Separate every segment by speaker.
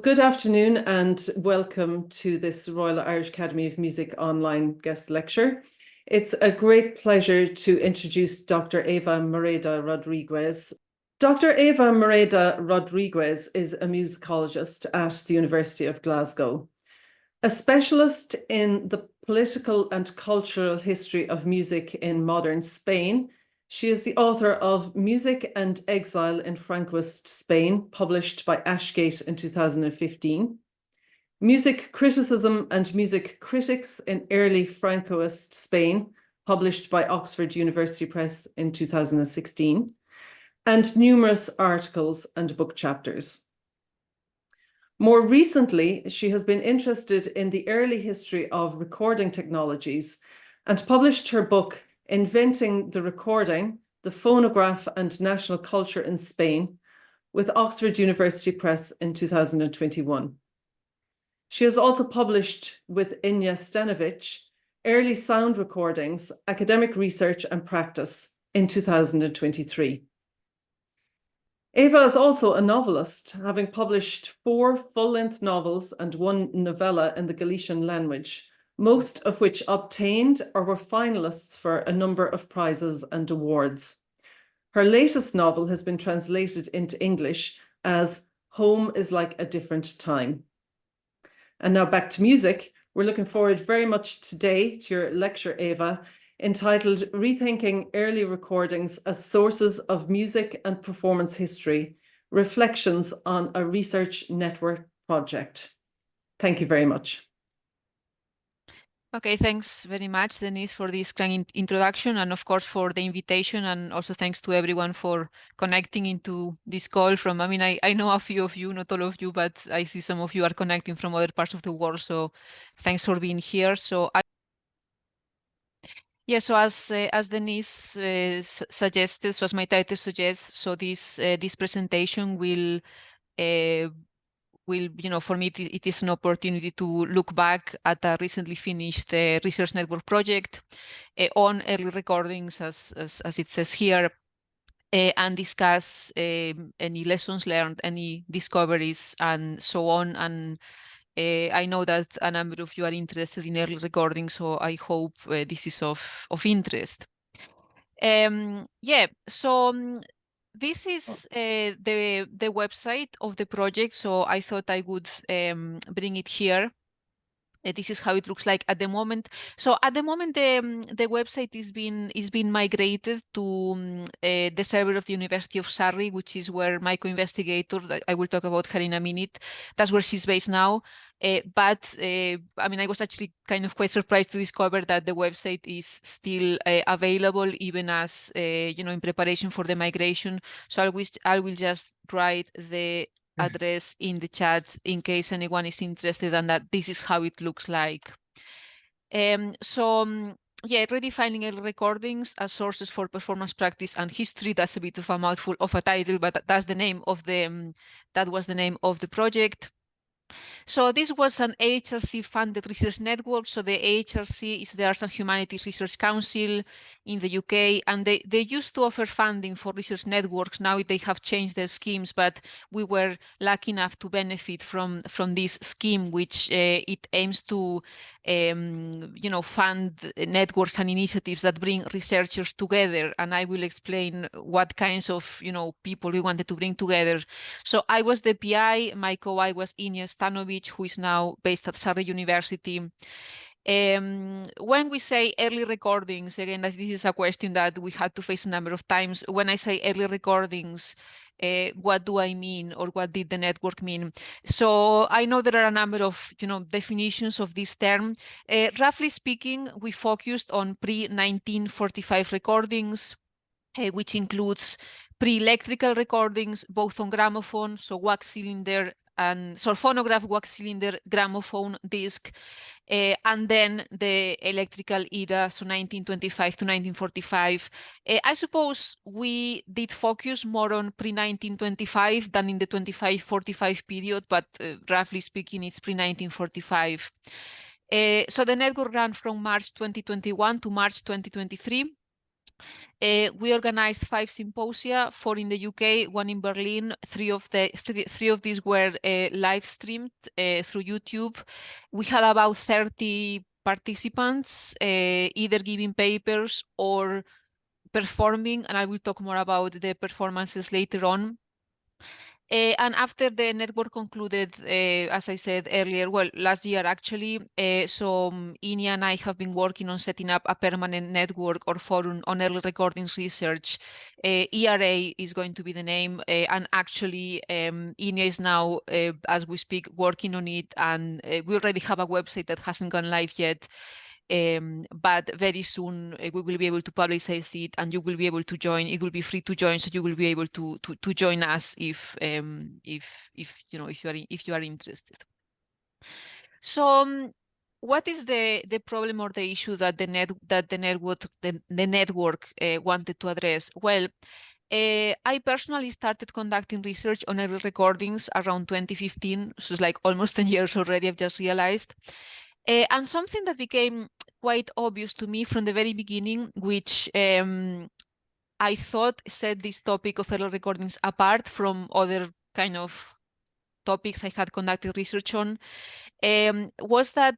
Speaker 1: Good afternoon and welcome to this Royal Irish Academy of Music online guest lecture. It's a great pleasure to introduce Dr. Eva Moreda Rodriguez. Dr. Eva Moreda Rodriguez is a musicologist at the University of Glasgow. A specialist in the political and cultural history of music in modern Spain, she is the author of Music and Exile in Francoist Spain, published by Ashgate in 2015, Music Criticism and Music Critics in Early Francoist Spain, published by Oxford University Press in 2016, and numerous articles and book chapters. More recently, she has been interested in the early history of recording technologies and published her book, Inventing the Recording, the Phonograph and National Culture in Spain, with Oxford University Press in 2021. She has also published with Inya Stanovic, Early Sound Recordings, Academic Research and Practice in 2023. Eva is also a novelist, having published 4 full-length novels and 1 novella in the Galician language, most of which obtained or were finalists for a number of prizes and awards. Her latest novel has been translated into English as Home is Like a Different Time. And now back to music. We're looking forward very much today to your lecture, Eva, entitled Rethinking Early Recordings as Sources of Music and Performance History, Reflections on a Research Network Project. Thank you very much.
Speaker 2: Okay, thanks very much, Denise, for this kind introduction, and of course for the invitation, and also thanks to everyone for connecting into this call from, I know a few of you, not all of you, but I see some of you are connecting from other parts of the world, so thanks for being here. So as Denise suggested, so as my title suggests, so this presentation will, for me, it is an opportunity to look back at a recently finished research network project on early recordings, as it says here, and discuss any lessons learned, any discoveries, and so on. And I know that a number of you are interested in early recordings, so I hope this is of interest. This is the website of the project, so I thought I would bring it here. This is how it looks like at the moment. So at the moment, the website is being migrated to the server of the University of Surrey, which is where my co-investigator, I will talk about her in a minute, that's where she's based now. I was actually kind of quite surprised to discover that the website is still available, even as in preparation for the migration. So I will just write the address in the chat in case anyone is interested, and that this is how it looks like. Redefining early recordings as sources for performance practice and history. That's a bit of a mouthful of a title, but that's the name of the that was the name of the project. So this was an AHRC-funded research network. So the AHRC is the Arts and Humanities Research Council in the UK, and they used to offer funding for research networks. Now they have changed their schemes, but we were lucky enough to benefit from this scheme, which it aims to fund networks and initiatives that bring researchers together. And I will explain what kinds of people we wanted to bring together. So I was the PI, my co-I was Inya Stanovic, who is now based at Surrey University. When we say early recordings, again, this is a question that we had to face a number of times. When I say early recordings, what do I mean, or what did the network mean? So I know there are a number of definitions of this term. Roughly speaking, we focused on pre-1945 recordings, which includes pre-electrical recordings, both on gramophone, so wax cylinder, and so phonograph, wax cylinder, gramophone, disc, and then the electrical era, so 1925 to 1945. I suppose we did focus more on pre-1925 than in the 25-45 period, but roughly speaking, it's pre-1945. So the network ran from March 2021 to March 2023. We organized 5 symposia, 4 in the UK, 1 in Berlin. Three of these were live streamed through YouTube. We had about 30 participants, either giving papers or performing, and I will talk more about the performances later on. And after the network concluded, as I said earlier, well, last year actually, Inia and I have been working on setting up a permanent network or forum on early recordings research. ERA is going to be the name, and actually Inia is now, as we speak, working on it, and we already have a website that hasn't gone live yet. But very soon we will be able to publicize it, and you will be able to join. It will be free to join, so you will be able to join us if you know, if you are interested. So what is the problem or the issue that the network wanted to address? Well, I personally started conducting research on early recordings around 2015, so it's like almost 10 years already, I've just realized. And something that became quite obvious to me from the very beginning, which I thought set this topic of early recordings apart from other kind of topics I had conducted research on, was that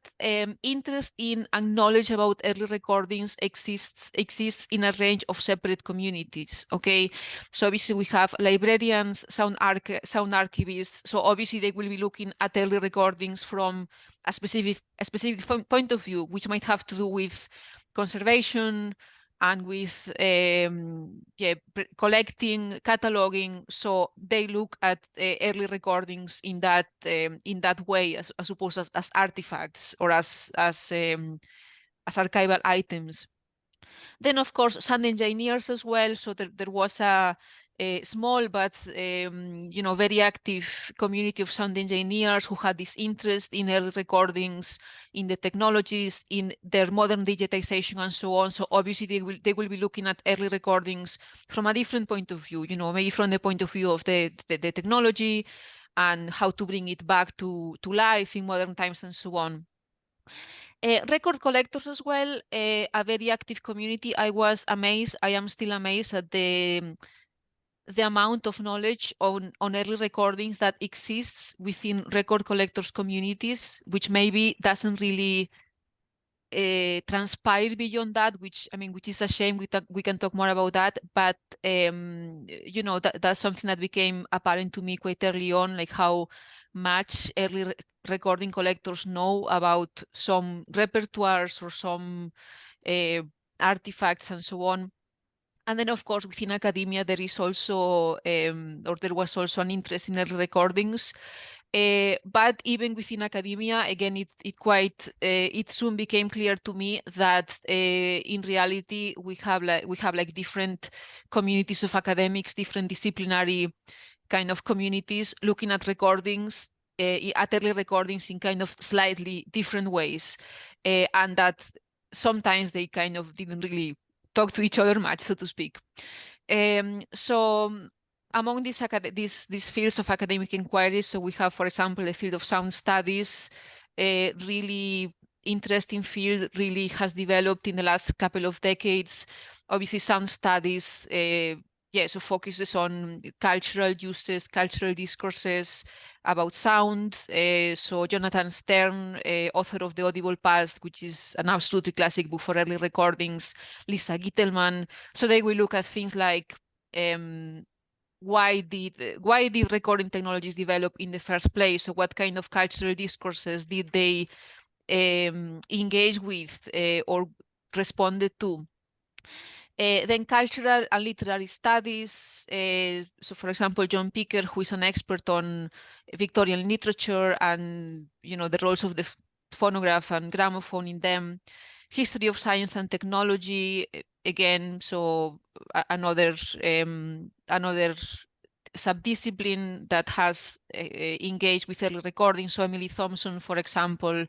Speaker 2: interest in and knowledge about early recordings exists in a range of separate communities. Okay, so obviously we have librarians, sound archivists. So obviously they will be looking at early recordings from a specific point of view, which might have to do with conservation and with collecting, cataloging. So they look at early recordings in that way, as opposed as artifacts or as archival items. Then, of course, sound engineers as well. So there was a small but very active community of sound engineers who had this interest in early recordings, in the technologies, in their modern digitization, and so on. So obviously they will be looking at early recordings from a different point of view. Maybe from the point of view of the technology and how to bring it back to life in modern times and so on. Record collectors as well, a very active community. I was amazed, I am still amazed at the amount of knowledge on early recordings that exists within record collectors communities, which maybe doesn't really transpire beyond that, which is a shame. We can talk more about that, but that's something that became apparent to me quite early on, like how much early recording collectors know about some repertoires or some artifacts and so on. And then, of course, within academia, there is also, or there was also an interest in early recordings. But even within academia, again, it soon became clear to me that in reality we have like different communities of academics, different disciplinary kind of communities looking at recordings, at early recordings in kind of slightly different ways, and that sometimes they kind of didn't really talk to each other much, so to speak. So among these fields of academic inquiry, so we have, for example, the field of sound studies, a really interesting field, really has developed in the last couple of decades. Obviously, sound studies, so focuses on cultural uses, cultural discourses about sound. So Jonathan Stern, author of The Audible Past, which is an absolutely classic book for early recordings, Lisa Gittelman. So they will look at things like why did recording technologies develop in the first place? So what kind of cultural discourses did they engage with or responded to? Then cultural and literary studies. So, for example, John Picker, who is an expert on Victorian literature and the roles of the phonograph and gramophone in them. History of science and technology, again. So another subdiscipline that has engaged with early recording. So Emily Thompson, for example.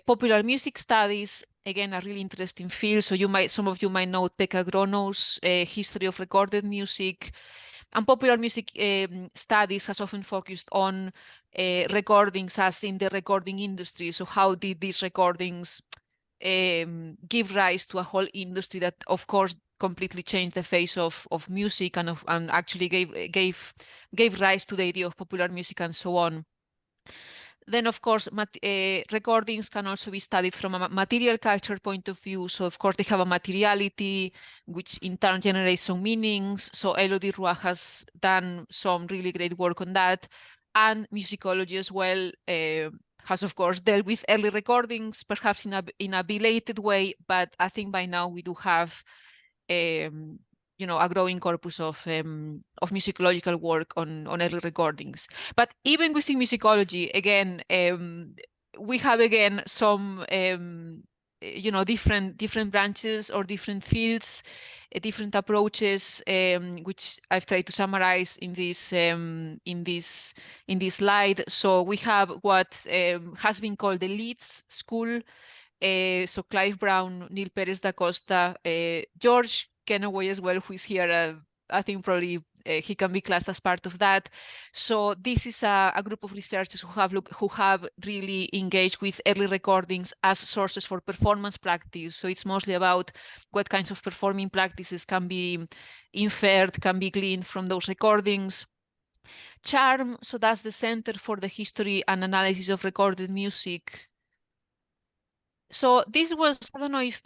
Speaker 2: Popular music studies, again, a really interesting field. So some of you might know Pekka Grono's history of recorded music. And popular music studies has often focused on recordings as in the recording industry. So how did these recordings give rise to a whole industry that, of course, completely changed the face of music and actually gave rise to the idea of popular music and so on. Then, of course, recordings can also be studied from a material culture point of view. So, of course, they have a materiality, which in turn generates some meanings. So, Elodie Roy has done some really great work on that. And musicology as well has, of course, dealt with early recordings, perhaps in a belated way. But I think by now we do have a growing corpus of musicological work on early recordings. But even within musicology, again, we have again some different branches or different fields, different approaches, which I've tried to summarize in this slide. So we have what has been called the Leeds School. So Clive Brown, Neil Perez da Costa, George Kenaway as well, who is here. I think probably he can be classed as part of that. So this is a group of researchers who have really engaged with early recordings as sources for performance practice. So it's mostly about what kinds of performing practices can be inferred, can be gleaned from those recordings. CHARM, so that's the Center for the History and Analysis of Recorded Music. So this was, I don't know if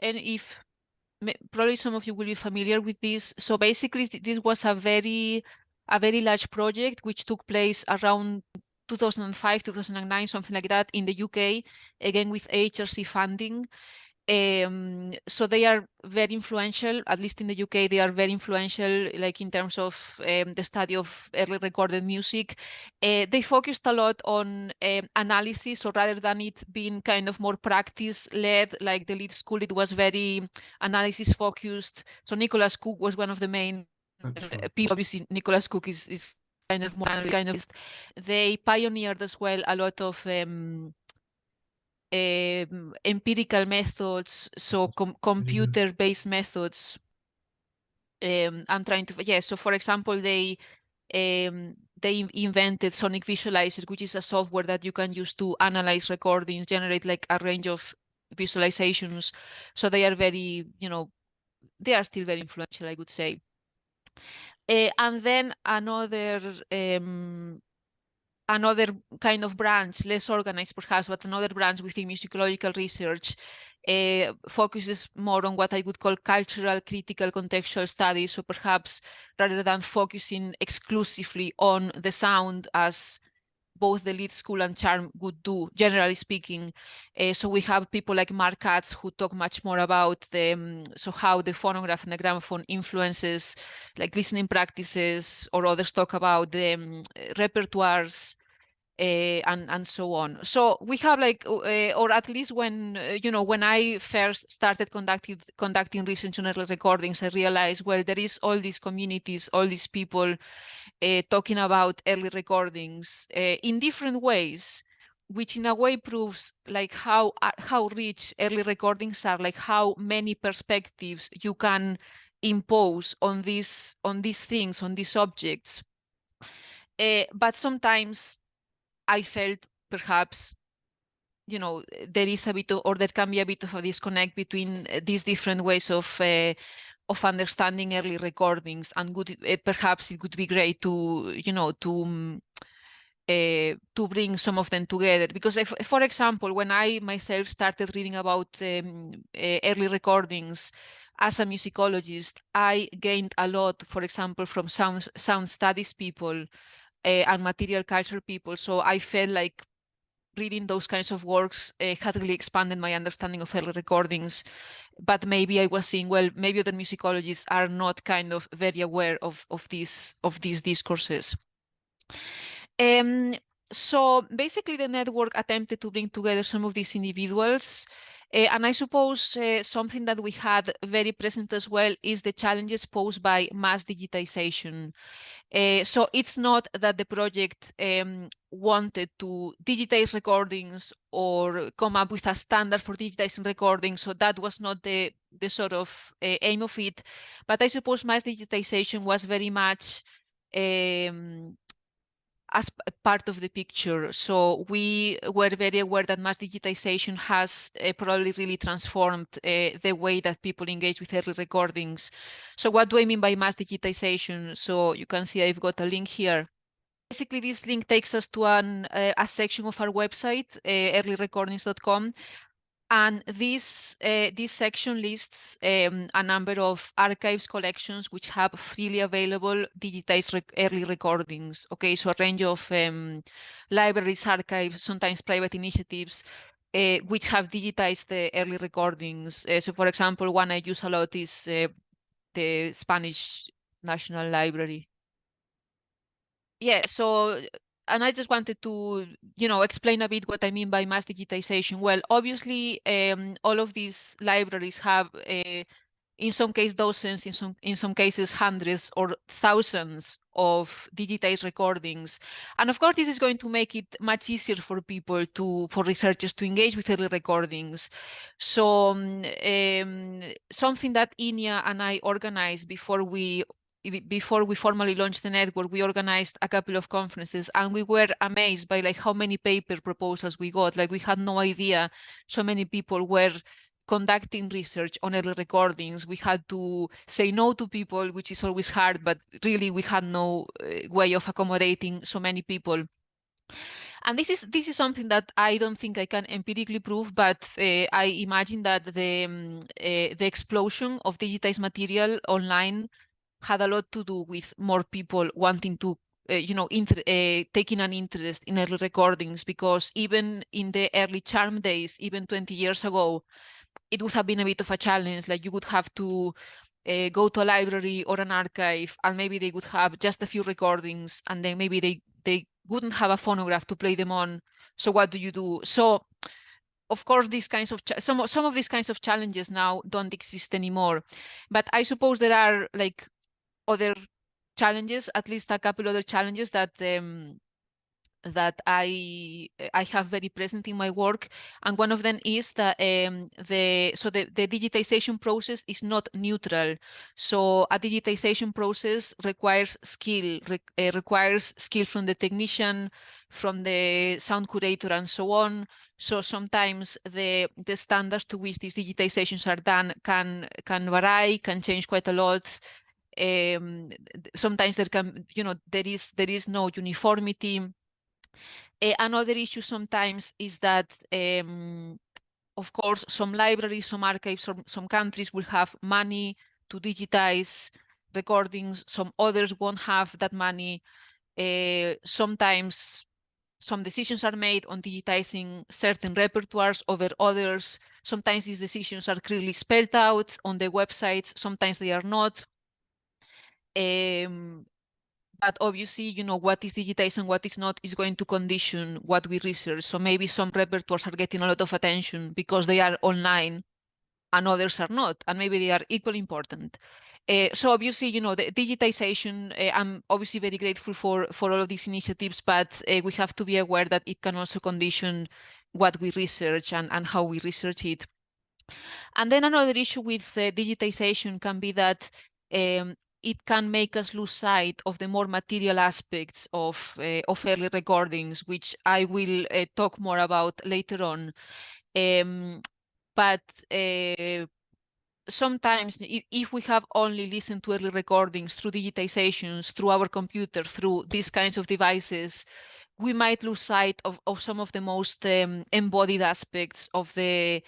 Speaker 2: probably some of you will be familiar with this. So basically, this was a very large project which took place around 2005, 2009, something like that, in the UK, again with HRC funding. So they are very influential, at least in the UK, they are very influential, like in terms of the study of early recorded music. They focused a lot on analysis, so rather than it being kind of more practice-led, like the Leeds School, it was very analysis-focused. So Nicholas Cook was one of the main people. Obviously, Nicholas Cook is kind of more They pioneered as well a lot of empirical methods, so computer-based methods. I'm trying to, so for example, they invented Sonic Visualizer, which is a software that you can use to analyze recordings, generate like a range of visualizations. So they are very, they are still very influential, I would say. And then another kind of branch, less organized perhaps, but another branch within musicological research focuses more on what I would call cultural critical contextual studies. So perhaps rather than focusing exclusively on the sound, as both the Leeds School and CHARM would do, generally speaking. So we have people like Mark Katz who talk much more about so how the phonograph and the gramophone influences like listening practices, or others talk about the repertoires and so on. So we have like, or at least when when I first started conducting research on early recordings, I realized, well, there is all these communities, all these people talking about early recordings in different ways, which in a way proves like how rich early recordings are, like how many perspectives you can impose on these things, on these objects. But sometimes I felt perhaps, there is a bit of, or there can be a bit of a disconnect between these different ways of understanding early recordings, and perhaps it would be great to, to bring some of them together. Because for example, when I myself started reading about early recordings as a musicologist, I gained a lot, for example, from sound studies people and material culture people. So I felt like reading those kinds of works had really expanded my understanding of early recordings. But maybe I was seeing, well, maybe other musicologists are not kind of very aware of these discourses. So basically the network attempted to bring together some of these individuals. And I suppose something that we had very present as well is the challenges posed by mass digitization. So it's not that the project wanted to digitize recordings or come up with a standard for digitizing recordings. So that was not the sort of aim of it. But I suppose mass digitization was very much as part of the picture. So we were very aware that mass digitization has probably really transformed the way that people engage with early recordings. So what do I mean by mass digitization? So you can see I've got a link here. Basically, this link takes us to a section of our website, earlyrecordings.com. And this section lists a number of archives collections which have freely available digitized early recordings. Okay, so a range of libraries, archives, sometimes private initiatives, which have digitized the early recordings. So, for example, one I use a lot is the Spanish National Library. Yeah, so, and I just wanted to, explain a bit what I mean by mass digitization. Well, obviously, all of these libraries have, in some cases, dozens, in some cases, hundreds or thousands of digitized recordings. And of course, this is going to make it much easier for people for researchers to engage with early recordings. So something that Inia and I organized before we formally launched the network, we organized a couple of conferences, and we were amazed by like how many paper proposals we got. Like we had no idea so many people were conducting research on early recordings. We had to say no to people, which is always hard, but really we had no way of accommodating so many people. And this is something that I don't think I can empirically prove, but I imagine that the explosion of digitized material online had a lot to do with more people wanting to, taking an interest in early recordings, because even in the early Charm days, even 20 years ago, it would have been a bit of a challenge. Like you would have to go to a library or an archive, and maybe they would have just a few recordings, and then maybe they wouldn't have a phonograph to play them on. So what do you do? So of course, these kinds of some of these kinds of challenges now don't exist anymore. But I suppose there are like other challenges, at least a couple other challenges that I have very present in my work, and one of them is that the digitization process is not neutral. So a digitization process requires requires skill from the technician, from the sound curator, and so on. So sometimes the standards to which these digitizations are done can vary, can change quite a lot. Sometimes there is no uniformity. Another issue sometimes is that, of course, some libraries, some archives, some countries will have money to digitize recordings. Some others won't have that money. Sometimes some decisions are made on digitizing certain repertoires over others. Sometimes these decisions are clearly spelled out on the websites. Sometimes they are not. But obviously, what is digitized and what is not is going to condition what we research. So maybe some repertoires are getting a lot of attention because they are online and others are not, and maybe they are equally important. So obviously, the digitization, I'm obviously very grateful for all of these initiatives, but we have to be aware that it can also condition what we research and how we research it. And then another issue with digitization can be that it can make us lose sight of the more material aspects of early recordings, which I will talk more about later on. But sometimes if we have only listened to early recordings through digitizations, through our computer, through these kinds of devices, we might lose sight of some of the most embodied aspects of the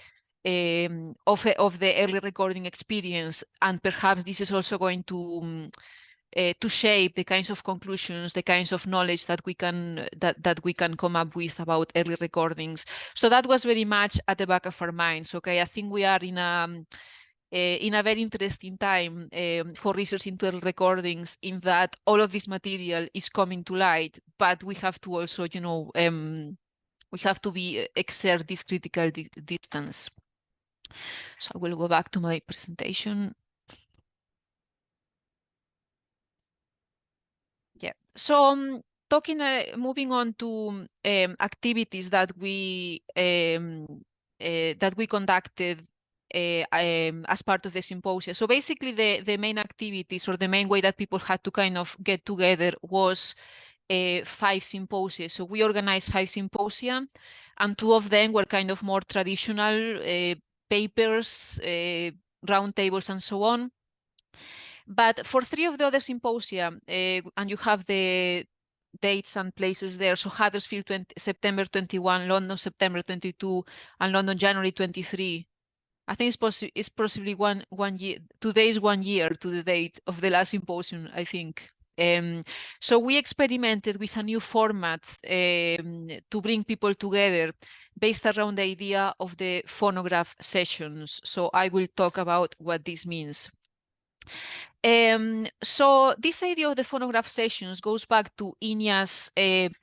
Speaker 2: early recording experience, and perhaps this is also going to shape the kinds of conclusions, the kinds of knowledge that we can come up with about early recordings. So that was very much at the back of our minds. Okay, I think we are in a very interesting time for research into early recordings, in that all of this material is coming to light, but we have to also, we have to exert this critical distance. So I will go back to my presentation. Yeah. So moving on to activities that we conducted as part of the symposium. So basically, the main activities, or the main way that people had to kind of get together, was 5 symposia. So we organized 5 symposia, and 2 of them were kind of more traditional papers, roundtables, and so on. But for 3 of the other symposia, and you have the dates and places there. So Huddersfield, September 21, London, September 22, and London, January 23. I think it's possibly one year. Today is 1 year to the date of the last symposium, I think. So we experimented with a new format to bring people together based around the idea of the phonograph sessions. So I will talk about what this means. So this idea of the phonograph sessions goes back to Inya's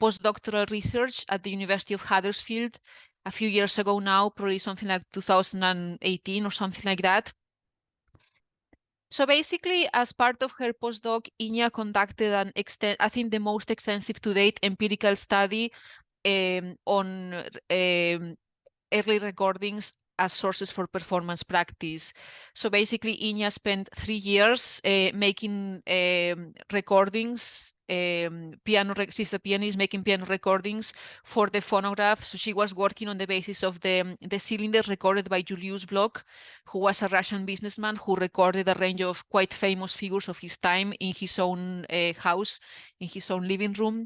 Speaker 2: postdoctoral research at the University of Huddersfield a few years ago now, probably something like 2018 or something like that. So basically, as part of her postdoc, Inya conducted I think the most extensive to date empirical study on early recordings as sources for performance practice. So basically, Inya spent 3 years making recordings. She's a pianist making piano recordings for the phonograph. So she was working on the basis of the cylinders recorded by Julius Bloch, who was a Russian businessman who recorded a range of quite famous figures of his time in his own house, in his own living room.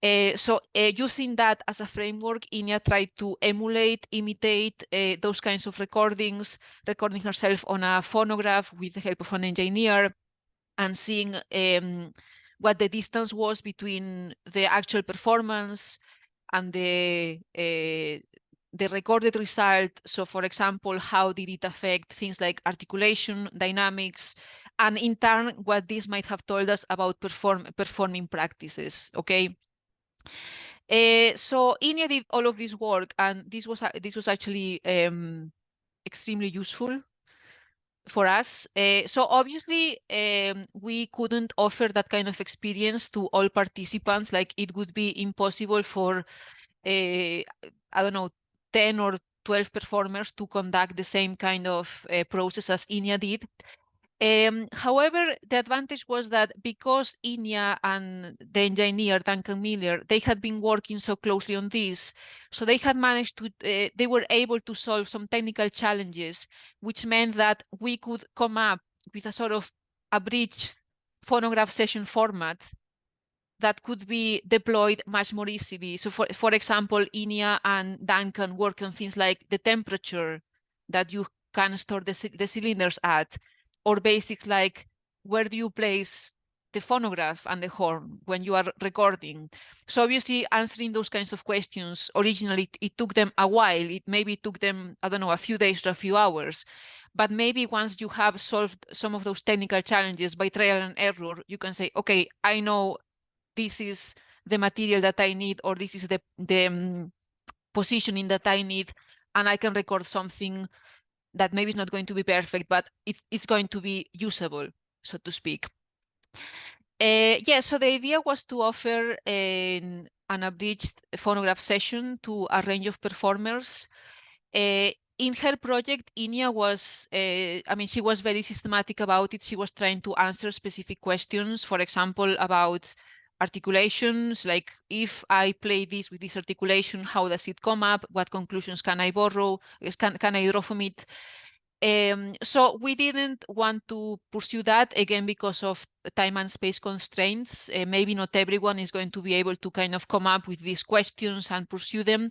Speaker 2: So using that as a framework, Inya tried to emulate, imitate those kinds of recordings, recording herself on a phonograph with the help of an engineer, and seeing what the distance was between the actual performance and the recorded result. So for example, how did it affect things like articulation, dynamics, and in turn, what this might have told us about performing practices, okay? So Inya did all of this work, and this was actually extremely useful for us. So obviously, we couldn't offer that kind of experience to all participants. Like it would be impossible for, I don't know, 10 or 12 performers to conduct the same kind of process as Inya did. However, the advantage was that because Inya and the engineer, Duncan Miller, they had been working so closely on this, so they had managed to, they were able to solve some technical challenges, which meant that we could come up with a sort of abridged phonograph session format that could be deployed much more easily. So for example, Inya and Duncan work on things like the temperature that you can store the cylinders at, or basics like where do you place the phonograph and the horn when you are recording. So obviously answering those kinds of questions, originally it took them a while. It maybe took them, I don't know, a few days or a few hours. But maybe once you have solved some of those technical challenges by trial and error, you can say, okay, I know this is the material that I need, or this is the positioning that I need, and I can record something that maybe is not going to be perfect, but it's going to be usable, so to speak. Yeah, so the idea was to offer an abridged phonograph session to a range of performers. In her project, Inya was, I mean, she was very systematic about it. She was trying to answer specific questions, for example, about articulations, like if I play this with this articulation, how does it come up? What conclusions can I borrow? Can I draw from it? So we didn't want to pursue that, again, because of time and space constraints. Maybe not everyone is going to be able to kind of come up with these questions and pursue them,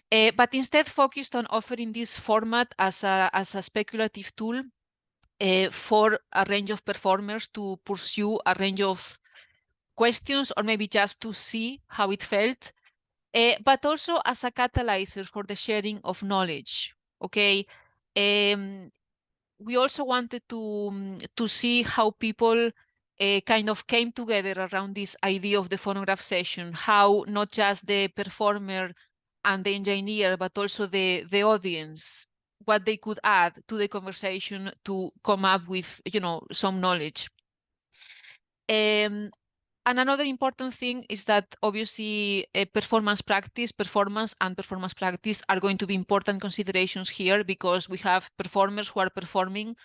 Speaker 2: but instead focused on offering this format as a speculative tool for a range of performers to pursue a range of questions, or maybe just to see how it felt, but also as a catalyzer for the sharing of knowledge, okay? We also wanted to see how people kind of came together around this idea of the phonograph session, how not just the performer and the engineer, but also the audience, what they could add to the conversation to come up with, you know, some knowledge. And another important thing is that obviously performance and performance practice are going to be important considerations here, because we have performers who are performing,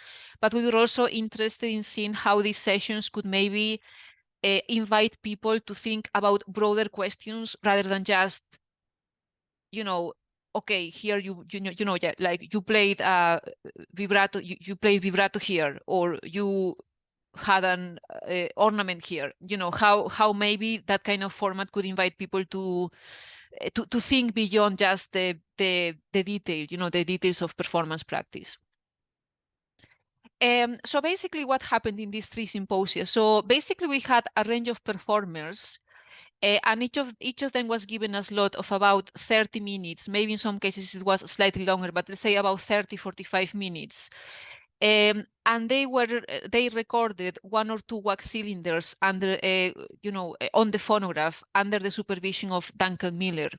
Speaker 2: but we were also interested in seeing how these sessions could maybe invite people to think about broader questions rather than just, okay, here yeah, like you played vibrato, you played vibrato here, or you had an ornament here. How maybe that kind of format could invite people to think beyond just the detail, the details of performance practice. So basically what happened in these 3 symposia? So basically we had a range of performers, and each of them was given a slot of about 30 minutes. Maybe in some cases it was slightly longer, but let's say about 30, 45 minutes. And they recorded 1 or 2 wax cylinders under, on the phonograph under the supervision of Duncan Miller.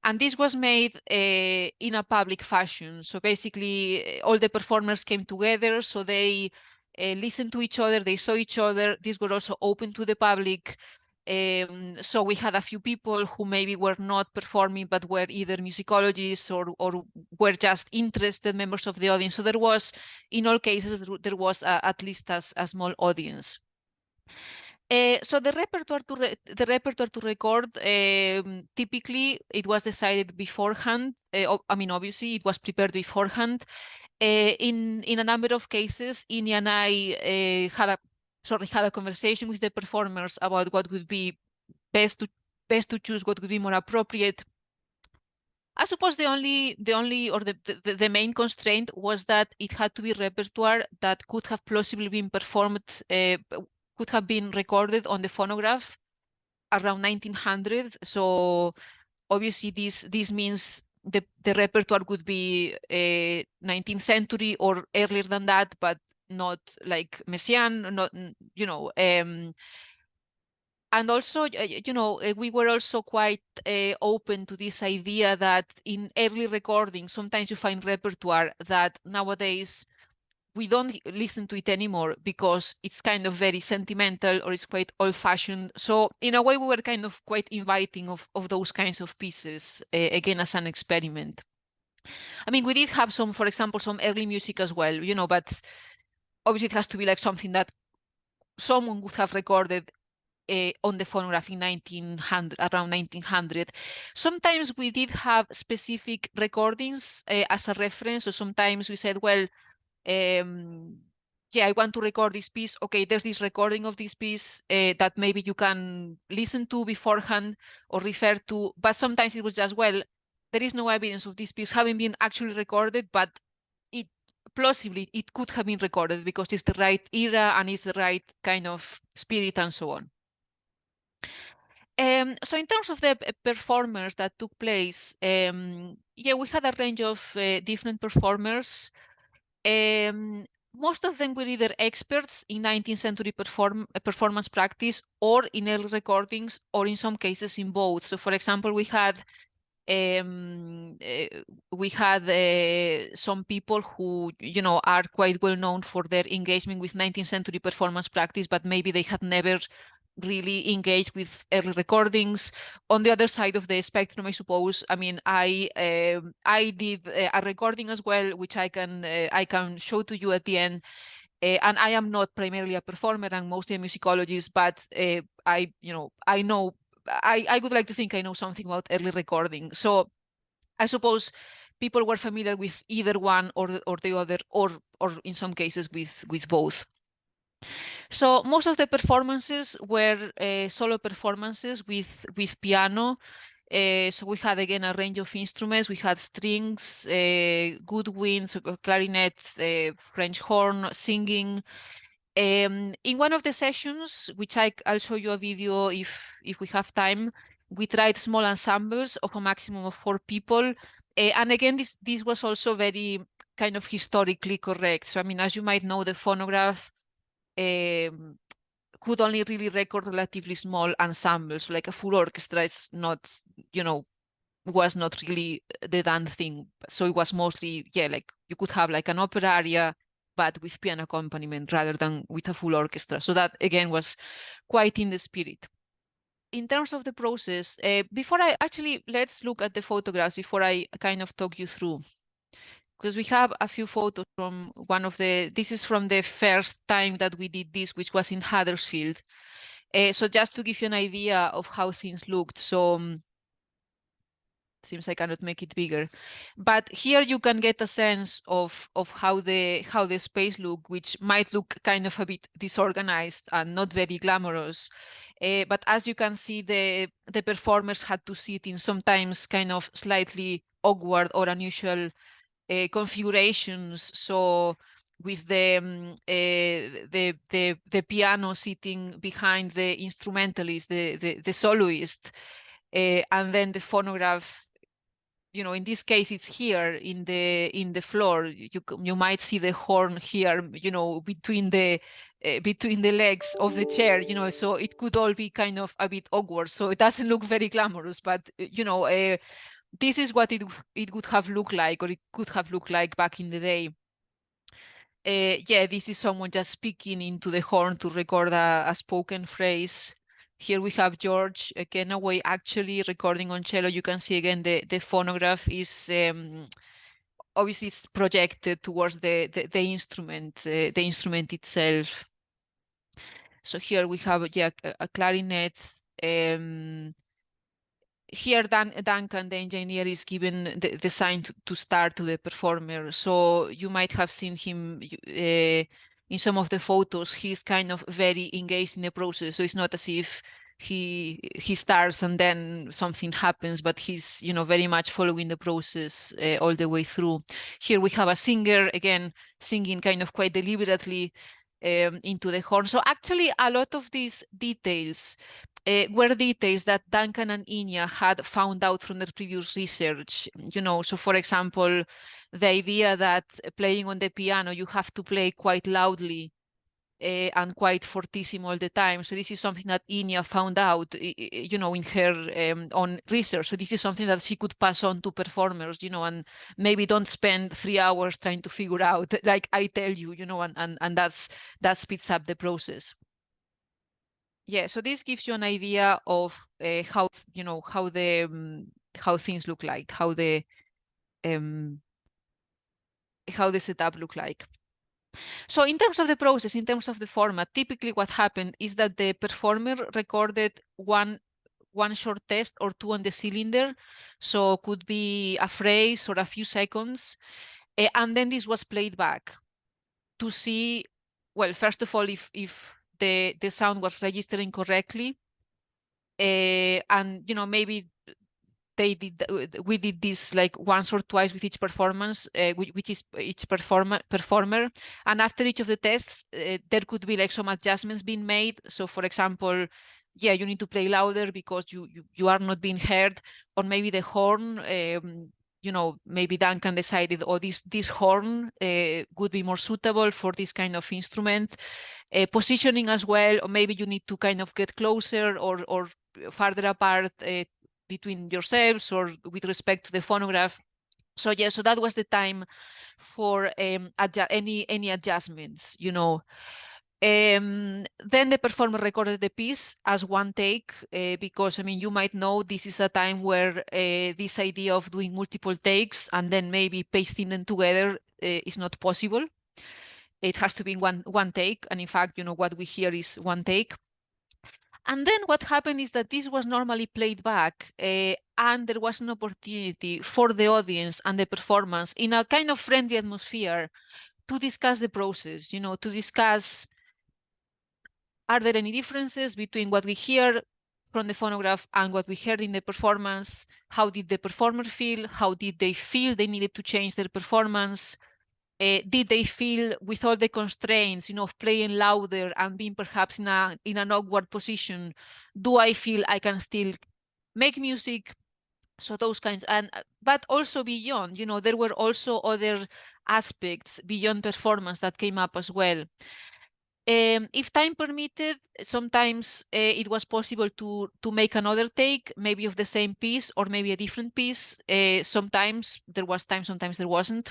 Speaker 2: And this was made in a public fashion. So basically, all the performers came together. So they listened to each other. They saw each other. These were also open to the public. So we had a few people who maybe were not performing, but were either musicologists or were just interested members of the audience. So there was, in all cases, there was at least a small audience. So the repertoire to record, typically it was decided beforehand. I mean, obviously it was prepared beforehand. In a number of cases, Ini and I had a conversation with the performers about what would be best to choose, what would be more appropriate. I suppose the main constraint was that it had to be repertoire that could have plausibly been performed, could have been recorded on the phonograph around 1900. So obviously this means the repertoire would be 19th century or earlier than that, but not like Messiaen, not, and also, we were also quite open to this idea that in early recording, sometimes you find repertoire that nowadays we don't listen to it anymore because it's kind of very sentimental or it's quite old-fashioned. So in a way, we were kind of quite inviting of those kinds of pieces, again, as an experiment. I mean, we did have some, for example, some early music as well, but obviously it has to be like something that someone would have recorded on the phonograph in around 1900. Sometimes we did have specific recordings as a reference. So sometimes we said, well, yeah, I want to record this piece. Okay, there's this recording of this piece that maybe you can listen to beforehand or refer to. But sometimes it was just, well, there is no evidence of this piece having been actually recorded, but plausibly it could have been recorded because it's the right era and it's the right kind of spirit and so on. So in terms of the performers that took place, yeah, we had a range of different performers. Most of them were either experts in 19th century performance practice or in early recordings, or in some cases in both. So for example, we had some people who, are quite well known for their engagement with 19th century performance practice, but maybe they had never really engaged with early recordings. On the other side of the spectrum, I suppose, I mean, I did a recording as well, which I can show to you at the end. And I am not primarily a performer, I'm mostly a musicologist, but I know, I would like to think I know something about early recording. So I suppose people were familiar with either one or the other, or in some cases with both. So most of the performances were solo performances with piano. So we had, again, a range of instruments. We had strings, woodwinds, clarinet, French horn, singing. In one of the sessions, which I'll show you a video if we have time, we tried small ensembles of a maximum of 4 people. And again, this was also very kind of historically correct. So I mean, as you might know, the phonograph could only really record relatively small ensembles. Like a full orchestra is not, was not really the done thing. So it was mostly, yeah, like you could have like an opera aria, but with piano accompaniment rather than with a full orchestra. So that, again, was quite in the spirit. In terms of the process, let's look at the photographs before I kind of talk you through. Because we have a few photos from this is from the first time that we did this, which was in Huddersfield. So just to give you an idea of how things looked. So seems I cannot make it bigger, but here you can get a sense of how the space look, which might look kind of a bit disorganized and not very glamorous. But as you can see, the performers had to sit in sometimes kind of slightly awkward or unusual configurations. So with the piano sitting behind the instrumentalist, the soloist, and then the phonograph, you know, in this case, it's here in the floor. You might see the horn here, you know, between the legs of the chair, you know. So it could all be kind of a bit awkward. So it doesn't look very glamorous, but you know, this is what it would have looked like, or it could have looked like back in the day. Yeah, this is someone just speaking into the horn to record a spoken phrase. Here we have George Kenaway actually recording on cello. You can see again the phonograph is obviously it's projected towards the instrument itself. So here we have a clarinet. Here Duncan, the engineer, is given the sign to start to the performer. So you might have seen him in some of the photos. He's kind of very engaged in the process. So it's not as if he starts and then something happens, but he's, you know, very much following the process all the way through. Here we have a singer, again, singing kind of quite deliberately into the horn. So actually a lot of these details were details that Duncan and Inya had found out from their previous research. You know, so for example, the idea that playing on the piano, you have to play quite loudly and quite fortissimo all the time. So this is something that Inya found out, you know, in her own research. So this is something that she could pass on to performers, you know, and maybe don't spend 3 hours trying to figure out, like I tell you, you know, and that speeds up the process. Yeah, so this gives you an idea of how, you know, how things look like, how the setup look like. So in terms of the process, in terms of the format, typically what happened is that the performer recorded one short test or two on the cylinder. So could be a phrase or a few seconds. And then this was played back to see, well, first of all, if the sound was registering correctly. And, you know, maybe we did this like once or twice with each performance, which is each performer, and after each of the tests there could be like some adjustments being made. So for example, yeah, you need to play louder because you are not being heard, or maybe the horn, you know, maybe Duncan decided, oh, this horn would be more suitable for this kind of instrument. Positioning as well, or maybe you need to kind of get closer or farther apart between yourselves or with respect to the phonograph. So yeah, so that was the time for any adjustments, you know. Then the performer recorded the piece as one take because, I mean, you might know this is a time where this idea of doing multiple takes and then maybe pasting them together is not possible. It has to be one take, and in fact, you know, what we hear is one take. And then what happened is that this was normally played back and there was an opportunity for the audience and the performance in a kind of friendly atmosphere to discuss the process, you know, to discuss, are there any differences between what we hear from the phonograph and what we heard in the performance? How did the performer feel? How did they feel they needed to change their performance? Did they feel with all the constraints, you know, of playing louder and being perhaps in an awkward position? Do I feel I can still make music? So those kinds, and but also beyond, you know, there were also other aspects beyond performance that came up as well. If time permitted, sometimes it was possible to make another take, maybe of the same piece or maybe a different piece. Sometimes there was time, sometimes there wasn't.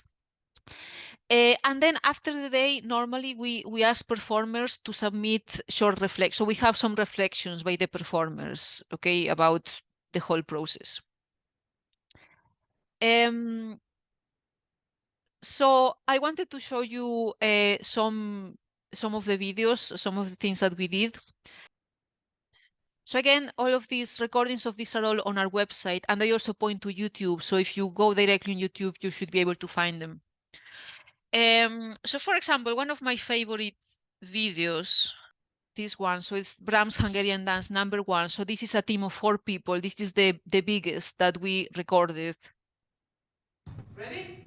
Speaker 2: And then after the day, normally we ask performers to submit short reflections. So we have some reflections by the performers, okay, about the whole process. So I wanted to show you some of the videos, some of the things that we did. So again, all of these recordings of these are all on our website, and they also point to YouTube. So if you go directly on YouTube, you should be able to find them. So for example, one of my favorite videos, this one, so it's Brahms Hungarian Dance #1. So this is a team of 4 people. This is the biggest that we recorded. Ready?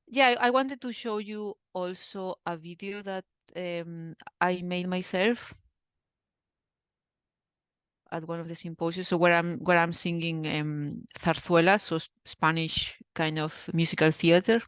Speaker 2: Yeah, I wanted to show you also a video that I made myself at one of the symposiums. So where I'm singing zarzuela, so Spanish kind of musical theater.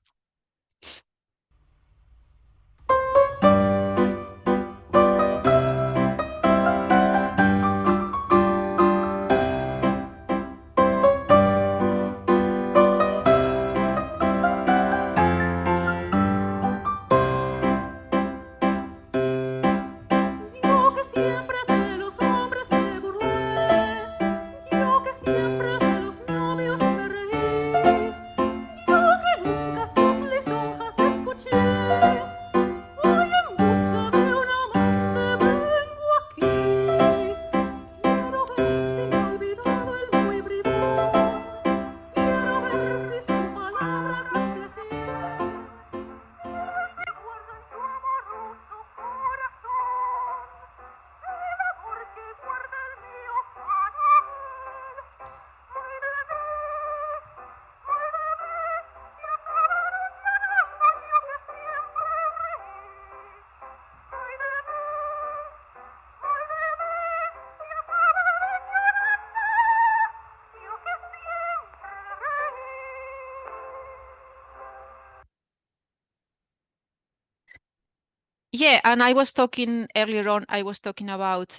Speaker 2: Yeah, and I was talking earlier on, I was talking about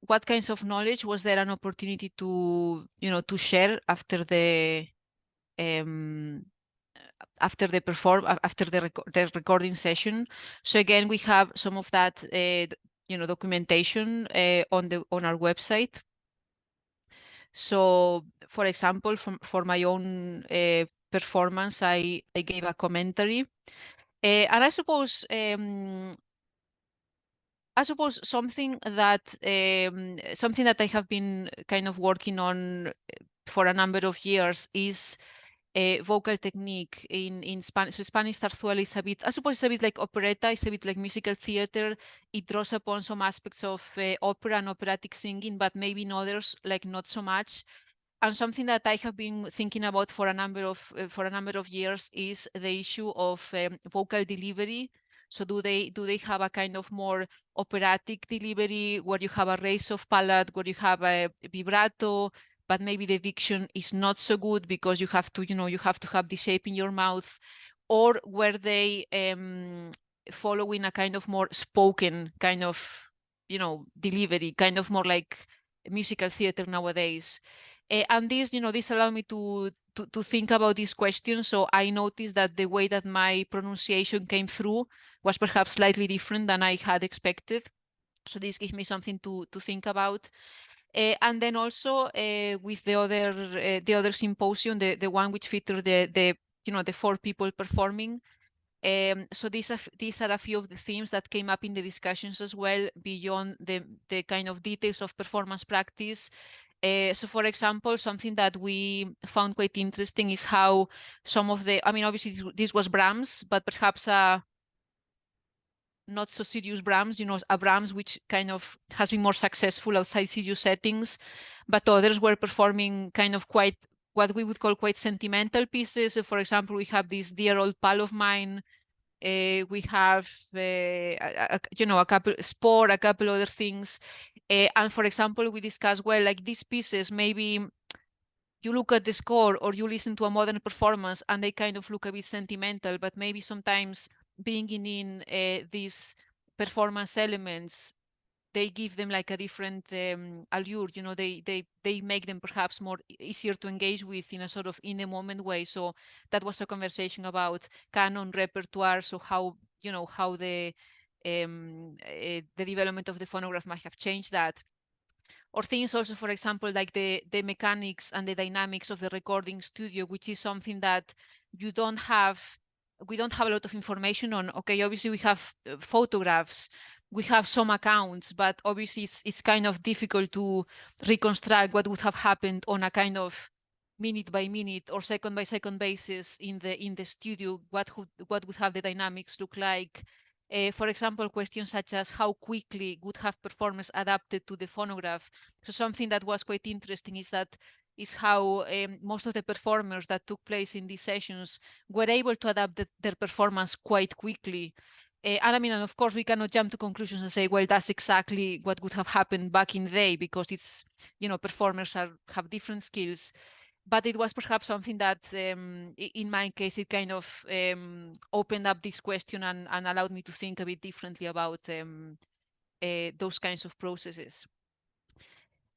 Speaker 2: what kinds of knowledge was there an opportunity to, to share after the um, the recording session. So again, we have some of that documentation on our website. So, for example, for my own performance, I gave a commentary, and I suppose something that I have been kind of working on for a number of years is vocal technique in Spanish. So Spanish zarzuela is a bit, I suppose, it's a bit like operetta. It's a bit like musical theater. It draws upon some aspects of opera and operatic singing, but maybe in others, like not so much. And something that I have been thinking about for a number of years is the issue of vocal delivery. So do they have a kind of more operatic delivery where you have a raise of palate, where you have a vibrato, but maybe the diction is not so good because you have to have the shape in your mouth, or where they following a kind of more spoken kind of delivery, kind of more like musical theater nowadays. And this allowed me to think about these questions. So I noticed that the way that my pronunciation came through was perhaps slightly different than I had expected. So this gives me something to think about. And then also with the other symposium, the one which featured the four people performing. So these are a few of the themes that came up in the discussions as well, beyond the kind of details of performance practice. So for example, something that we found quite interesting is how some of I mean, obviously this was Brahms, but perhaps not so serious Brahms, a Brahms which kind of has been more successful outside serious settings, but others were performing kind of quite what we would call quite sentimental pieces. So for example, we have this Dear Old Pal of Mine. We have, a couple Sport, a couple other things. And for example, we discussed, well, like these pieces, maybe you look at the score or you listen to a modern performance and they kind of look a bit sentimental, but maybe sometimes bringing in these performance elements, they give them like a different allure. They make them perhaps more easier to engage with in a sort of in the moment way. So that was a conversation about canon repertoire. So how the development of the phonograph might have changed that. Or things also, for example, like the mechanics and the dynamics of the recording studio, which is something that you don't have, we don't have a lot of information on. Okay, obviously we have photographs, we have some accounts, but obviously it's kind of difficult to reconstruct what would have happened on a kind of minute by minute or second by second basis in the studio. What would have the dynamics look like? For example, questions such as how quickly would have performers adapted to the phonograph. So something that was quite interesting is how most of the performers that took place in these sessions were able to adapt their performance quite quickly. And I mean, and of course, we cannot jump to conclusions and say, well, that's exactly what would have happened back in the day, because it's, performers have different skills. But it was perhaps something that, in my case, it kind of opened up this question and allowed me to think a bit differently about those kinds of processes.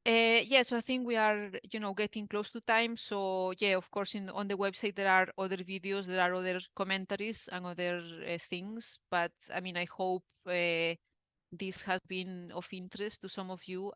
Speaker 2: Yeah, so I think we are, getting close to time. So yeah, of course, on the website there are other videos, there are other commentaries and other things. But I mean, I hope this has been of interest to some of you.